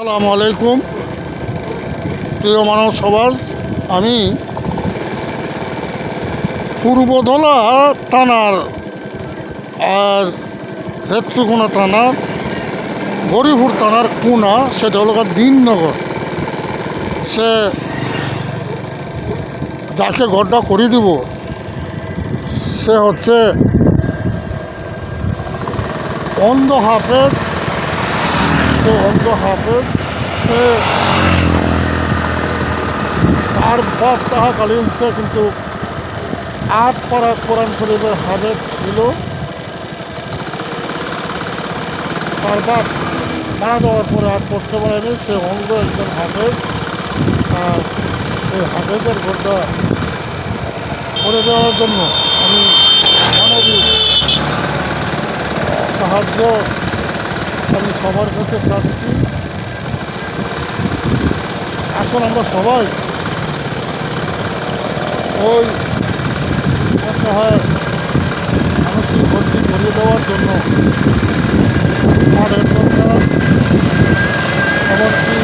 আসসালামু আলাইকুম প্রিয় মানব সমাজ। আমি পূর্বধলা থানার আর নেত্রকোনা থানার গরিপুর থানার কোনা, সেটা হলো দিননগর। সে যাকে ঘরটা করে দিব সে হচ্ছে অন্ধ হাফেজ। সে তার বাপ তাহাকালীন সে কিন্তু 8 পারা কোরআন শরীফের হাফেজ ছিল। তার বাপ মারা যাওয়ার পরে আর পড়তে পারেনি, সে অন্ধ একজন হাফেজ। আর এই হাফেজের ঘরটা করে দেওয়ার জন্য আমি মানবিক সাহায্য আমি সবার কাছে চাচ্ছি। আসুন আমরা সবাই ওই অসহায় মানুষকে ভর্তি করিয়ে দেওয়ার জন্য মাঠের দরকার, এমনকি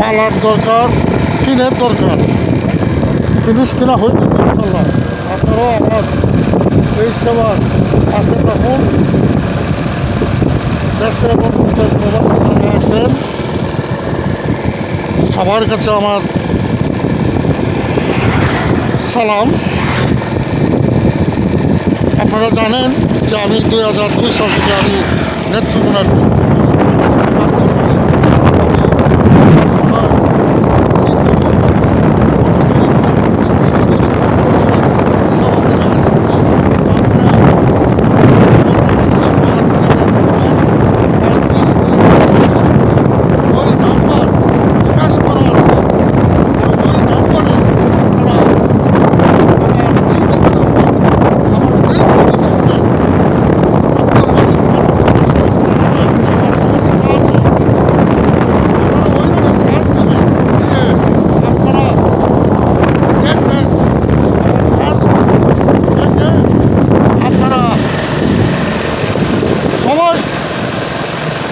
পালার দরকার, টিনের দরকার। জিনিস কিনা হইতেছে ইনশাল্লাহ। আপনারাও আমার এই সেবার পাশে থাকুন। দেশে এবং বিদেশ প্রবাসী আছেন, সবার কাছে আমার সালাম। আপনারা জানেন যে আমি 2002 সাল থেকে আমি নেত্রকোনার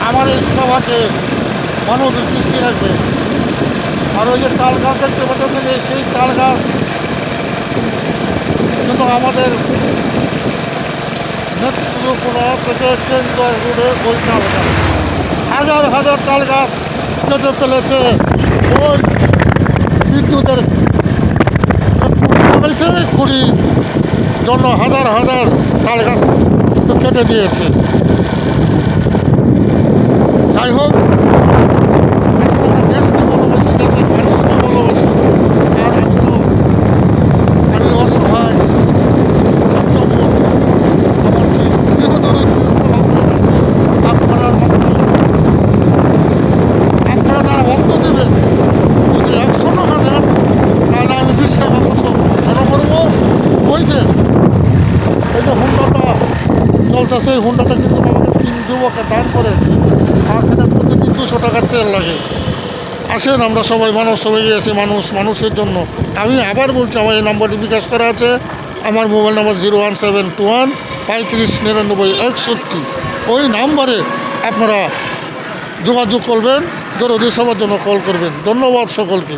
আমার এই সভাকে মানবিক দৃষ্টি রাখবে। আর ওই যে তাল গাছ দেখতে পাচ্ছেন, সেই তাল গাছ কিন্তু আমাদের নেত্রকোনা থেকে ট্রেনগড় রোডে ওই তাল গাছ, হাজার হাজার তাল গাছ কেটে ফেলেছে। ওই বিদ্যুতের কুড়ি জন্য হাজার হাজার তাল গাছ কেটে দিয়েছে। যাই হোক, আমরা দেশকে ভালোবাসি, দেশের মানুষকে ভালোবাসি। আর আমি অসহায় চন্দ্রমোহন, এমনকি গৃহদরিদ্র সভাপতির কাছে আপনারা যারা অর্থ দেবেন, যদি 100 টাকা দেন তাহলে আমি 20 টাকা বছর কেন করবো। ওই যে এই যে হুন্ডাটা চলতেছে, এই হুন্ডাটা কিন্তু আমাদের 3 যুবকে দান করেছে। আর সেটা প্রতিদিন 200 টাকার তেল লাগে। আসেন আমরা সবাই মানুষ, সবাই গিয়েছি মানুষের জন্য। আমি আবার বলছি, আমার এই নাম্বারটি বিকাশ করা আছে। আমার মোবাইল নাম্বার 01721 35 99 61। ওই নাম্বারে আপনারা যোগাযোগ করবেন, জরুরি সবার জন্য কল করবেন। ধন্যবাদ সকলকে।